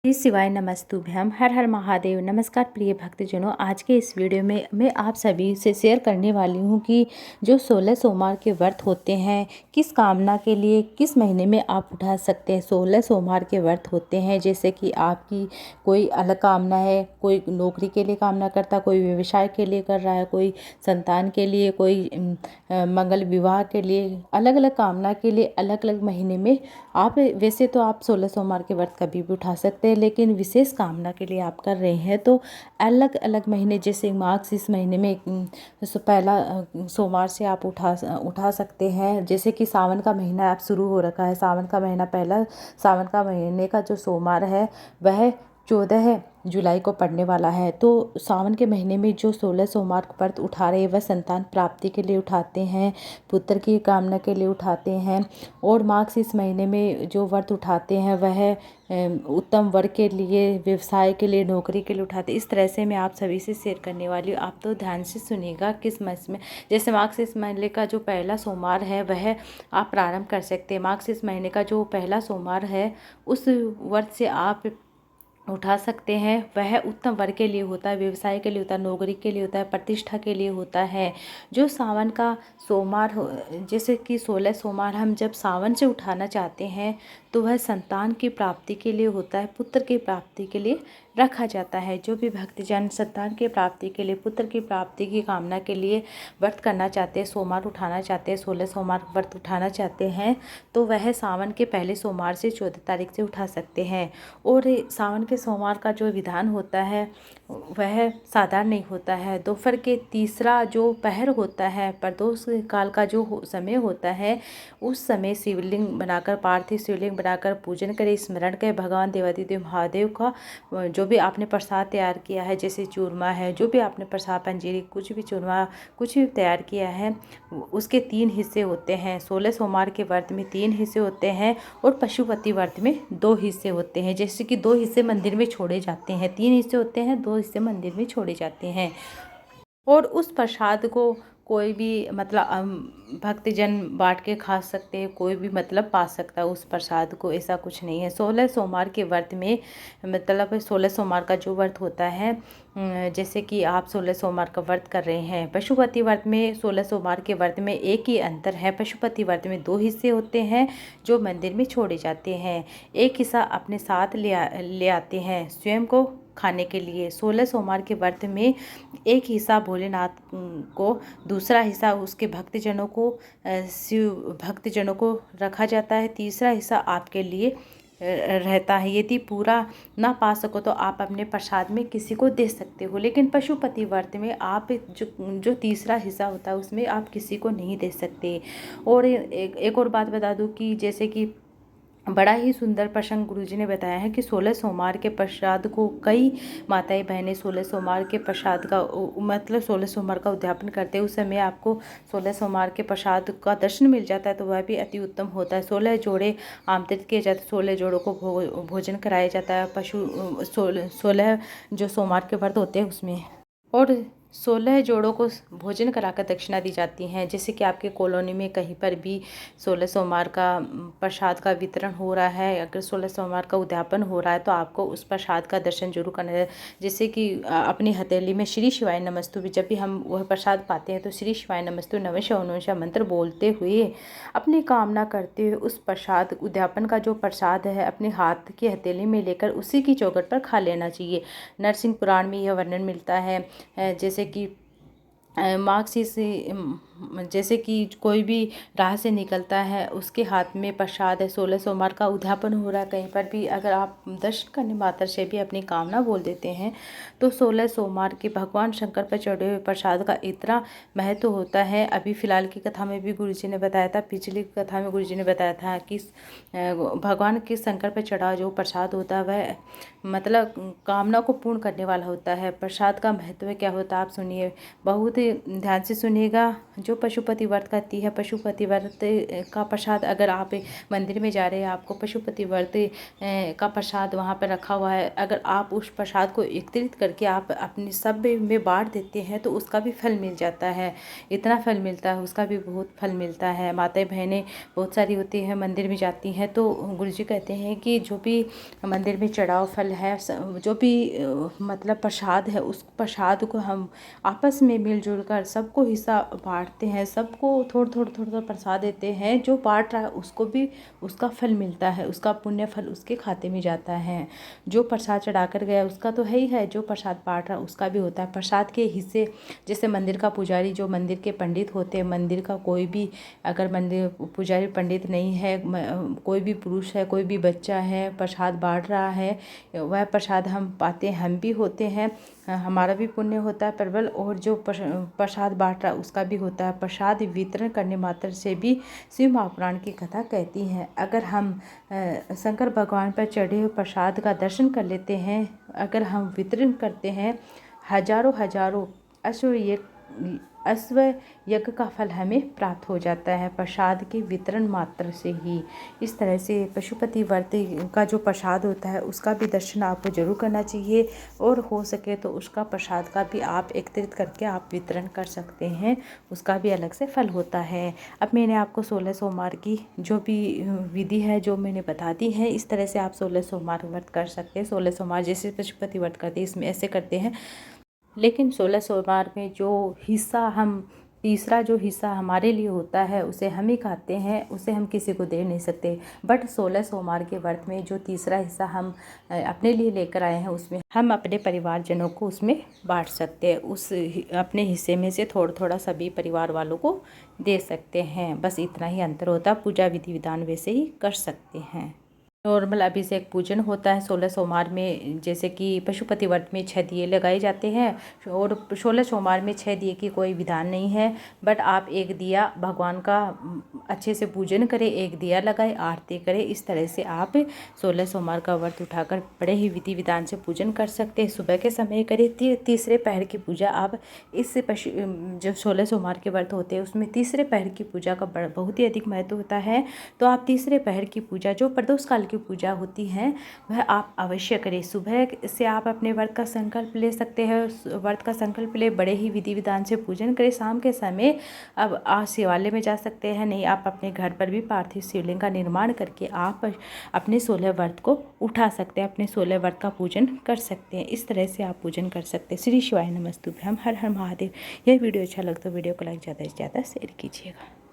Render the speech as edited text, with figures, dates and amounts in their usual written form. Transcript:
श्री शिवाय नमस्तुभ्यम। हर हर महादेव। नमस्कार प्रिय भक्तजनों, आज के इस वीडियो में मैं आप सभी से शेयर करने वाली हूँ कि जो 16 सोमवार के व्रत होते हैं, किस कामना के लिए किस महीने में आप उठा सकते हैं। 16 सोमवार के व्रत होते हैं, जैसे कि आपकी कोई अलग कामना है, कोई नौकरी के लिए कामना करता, कोई व्यवसाय के लिए कर रहा है, कोई संतान के लिए, कोई मंगल विवाह के लिए, अलग अलग कामना के लिए अलग अलग महीने में आप वैसे तो आप 16 सोमवार के व्रत कभी भी उठा सकते हैं, लेकिन विशेष कामना के लिए आप कर रहे हैं तो अलग अलग महीने, जैसे मार्गशीर्ष महीने में पहला सोमवार से आप उठा सकते हैं। जैसे कि सावन का महीना आप शुरू हो रखा है, सावन का महीना, पहला सावन का महीने का जो सोमवार है वह 14 जुलाई को पड़ने वाला है। तो सावन के महीने में जो 16 सोमवार व्रत उठा रहे हैं वह संतान प्राप्ति के लिए उठाते हैं, पुत्र की कामना के लिए उठाते हैं। और मार्गशीर्ष महीने में जो व्रत उठाते हैं वह उत्तम वर्ग के लिए, व्यवसाय के लिए, नौकरी के लिए उठाते हैं। इस तरह से मैं आप सभी से शेयर करने वाली हूँ, आप तो ध्यान से सुनिएगा किस मास में। जैसे मार्गशीर्ष महीने का जो पहला सोमवार है वह आप प्रारंभ कर सकते हैं। मार्गशीर्ष महीने का जो पहला सोमवार है उस व्रत से आप उठा सकते हैं। वह उत्तम वर्ग के लिए होता है, व्यवसाय के लिए होता है, नौकरी के लिए होता है, प्रतिष्ठा के लिए होता है। जो सावन का सोमवार जैसे कि 16 सोमवार हम जब सावन से उठाना चाहते हैं तो वह संतान की प्राप्ति के लिए होता है, पुत्र की प्राप्ति के लिए रखा जाता है। जो भी भक्तजन संतान की प्राप्ति के लिए, पुत्र की प्राप्ति की कामना के लिए व्रत करना चाहते हैं, सोमवार उठाना चाहते हैं, 16 सोमवार व्रत उठाना चाहते हैं तो वह सावन के पहले सोमवार से 14 तारीख से उठा सकते हैं। और सावन के सोमवार का जो विधान होता है वह साधारण नहीं होता है। दोपहर के तीसरा जो पहर होता है, प्रदोष काल का जो समय होता है, उस समय शिवलिंग बनाकर, पार्थिव शिवलिंग बनाकर पूजन करें, स्मरण करें भगवान देवादिदेव महादेव का। जो भी आपने प्रसाद तैयार किया है, जैसे चूरमा है, जो भी आपने प्रसाद, पंजीरी, कुछ भी चूरमा, कुछ भी तैयार किया है, उसके 3 हिस्से होते हैं। 16 सोमवार के व्रत में 3 हिस्से होते हैं और पशुपति व्रत में 2 हिस्से होते हैं। जैसे कि 2 हिस्से मंदिर में छोड़े जाते हैं, 3 हिस्से होते हैं, 2 हिस्से मंदिर में छोड़े जाते हैं। और उस प्रसाद को कोई भी मतलब भक्तजन बांट के खा सकते हैं, कोई भी मतलब पा सकता है उस प्रसाद को, ऐसा कुछ नहीं है। 16 सोमवार के व्रत में मतलब 16 सोमवार का जो व्रत होता है, जैसे कि आप 16 सोमवार का व्रत कर रहे हैं, पशुपति व्रत में 16 सोमवार के व्रत में एक ही अंतर है। पशुपति व्रत में 2 हिस्से होते हैं जो मंदिर में छोड़े जाते हैं। एक हिस्सा अपने साथ ले आते हैं स्वयं को खाने के लिए। 16 सोमवार के व्रत में एक हिस्सा भोलेनाथ को, दूसरा हिस्सा उसके भक्तजनों को, शिव भक्तजनों को रखा जाता है, तीसरा हिस्सा आपके लिए रहता है। यदि पूरा ना पा सको तो आप अपने प्रसाद में किसी को दे सकते हो, लेकिन पशुपति व्रत में आप जो तीसरा हिस्सा होता है उसमें आप किसी को नहीं दे सकते। और एक और बात बता दूं कि जैसे कि बड़ा ही सुंदर प्रसंग गुरुजी ने बताया है कि 16 सोमवार के प्रसाद को कई माताएं बहनें 16 सोमवार के प्रसाद का मतलब 16 सोमवार का उद्यापन करते हैं। उस समय आपको 16 सोमवार के प्रसाद का दर्शन मिल जाता है तो वह भी अति उत्तम होता है। 16 जोड़े आमंत्रित किए जाते हैं, 16 जोड़ों को भोजन कराया जाता है 16 जो सोमवार के व्रत होते हैं उसमें। और 16 जोड़ों को भोजन कराकर दक्षिणा दी जाती हैं। जैसे कि आपके कॉलोनी में कहीं पर भी 16 सोमवार का प्रसाद का वितरण हो रहा है, अगर 16 सोमवार का उद्यापन हो रहा है तो आपको उस प्रसाद का दर्शन जरूर करना है। जैसे कि अपनी हथेली में श्री शिवाय नमस्तुभ्यम, जब भी हम वह प्रसाद पाते हैं तो श्री शिवाय नमस्तुभ्यम नमः नमः मंत्र बोलते हुए अपनी कामना करते हुए उस प्रसाद उद्यापन का जो प्रसाद है अपने हाथ की हथेली में लेकर उसी की चौखट पर खा लेना चाहिए। नरसिंह पुराण में यह वर्णन मिलता है। जैसे कि मार्गशीर्ष जैसे कि कोई भी राह से निकलता है उसके हाथ में प्रसाद है, 16 सोमवार का उद्यापन हो रहा है कहीं पर भी, अगर आप दर्शन करने मात्र से भी अपनी कामना बोल देते हैं तो 16 सोमवार के भगवान शंकर पर चढ़े हुए प्रसाद का इतना महत्व होता है। अभी फ़िलहाल की कथा में भी गुरुजी ने बताया था, पिछली कथा में गुरुजी ने बताया था कि भगवान के शंकर पर चढ़ा जो प्रसाद होता है वह मतलब कामना को पूर्ण करने वाला होता है। प्रसाद का महत्व क्या होता है आप सुनिए, बहुत ध्यान से सुनिएगा। जो पशुपति व्रत करती है, पशुपति व्रत का प्रसाद अगर आप मंदिर में जा रहे हैं, आपको पशुपति व्रत का प्रसाद वहाँ पर रखा हुआ है, अगर आप उस प्रसाद को एकत्रित करके आप अपने सब में बांट देते हैं तो उसका भी फल मिल जाता है। इतना फल मिलता है, उसका भी बहुत फल मिलता है। माताएं बहनें बहुत सारी होती हैं, मंदिर में जाती हैं, तो गुरुजी कहते हैं कि जो भी मंदिर में चढ़ाओ फल है, जो भी मतलब प्रसाद है, उस प्रसाद को हम आपस में मिलजुल कर सबको हिस्सा बांटते हैं, सबको थोड़ा थोड़ा प्रसाद देते हैं। जो बांट रहा है उसको भी उसका फल मिलता है, उसका पुण्य फल उसके खाते में जाता है। जो प्रसाद चढ़ा कर गया उसका तो है ही है, जो प्रसाद बांट रहा उसका भी होता है। प्रसाद के हिस्से जैसे मंदिर का पुजारी, जो मंदिर के पंडित होते हैं, मंदिर का कोई भी अगर मंदिर पुजारी पंडित नहीं है, कोई भी पुरुष है, कोई भी बच्चा है, प्रसाद बांट रहा है, वह प्रसाद हम पाते हैं, हम भी होते हैं, हमारा भी पुण्य होता है प्रबल, और जो प्रसाद बांट रहा है उसका भी होता है। प्रसाद वितरण करने मात्र से भी शिव महापुराण की कथा कहती है। अगर हम शंकर भगवान पर चढ़े हुए प्रसाद का दर्शन कर लेते हैं, अगर हम वितरण करते हैं, हजारों अश्व यज्ञ का फल हमें प्राप्त हो जाता है प्रसाद के वितरण मात्र से ही। इस तरह से पशुपति व्रत का जो प्रसाद होता है उसका भी दर्शन आपको जरूर करना चाहिए, और हो सके तो उसका प्रसाद का भी आप एकत्रित करके आप वितरण कर सकते हैं, उसका भी अलग से फल होता है। अब मैंने आपको 16 सोमवार की जो भी विधि है जो मैंने बता दी है, इस तरह से आप 16 सोमवार व्रत कर सकते हैं। 16 सोमवार जैसे पशुपति व्रत करते हैं इसमें ऐसे करते हैं, लेकिन 16 सोमवार में जो हिस्सा हम तीसरा जो हिस्सा हमारे लिए होता है उसे हम ही खाते हैं, उसे हम किसी को दे नहीं सकते। बट 16 सोमवार के व्रत में जो तीसरा हिस्सा हम अपने लिए लेकर आए हैं उसमें हम अपने परिवारजनों को उसमें बांट सकते हैं। उस अपने हिस्से में से थोड़ा थोड़ा सभी परिवार वालों को दे सकते हैं। बस इतना ही अंतर होता है, पूजा विधि विधान वैसे ही कर सकते हैं। नॉर्मल अभिषेक पूजन होता है 16 सोमवार में, जैसे कि पशुपति व्रत में 6 दिए लगाए जाते हैं, और 16 सोमवार में 6 दिए की कोई विधान नहीं है। बट आप एक दिया भगवान का अच्छे से पूजन करें, एक दिया लगाए, आरती करें। इस तरह से आप 16 सोमवार का व्रत उठाकर बड़े ही विधि विधान से पूजन कर सकते हैं। सुबह के समय करें, तीसरे पहर की पूजा आप इस जो 16 सोमवार के व्रत होते हैं उसमें तीसरे पहर की पूजा का बहुत ही अधिक महत्व होता है। तो आप तीसरे पहर की पूजा जो प्रदोष काल पूजा होती है वह आप अवश्य करें। सुबह से आप अपने व्रत का संकल्प ले सकते हैं, व्रत का संकल्प ले बड़े ही विधि विधान से पूजन करें। शाम के समय अब आप शिवालय में जा सकते हैं, नहीं आप अपने घर पर भी पार्थिव शिवलिंग का निर्माण करके आप अपने 16 व्रत को उठा सकते हैं, अपने 16 व्रत का पूजन कर सकते हैं। इस तरह से आप पूजन कर सकते हैं। श्री शिवाय नमस्तुभ्यम, हर हर महादेव। यह वीडियो अच्छा लगे तो वीडियो को लाइक ज़्यादा से ज़्यादा शेयर कीजिएगा।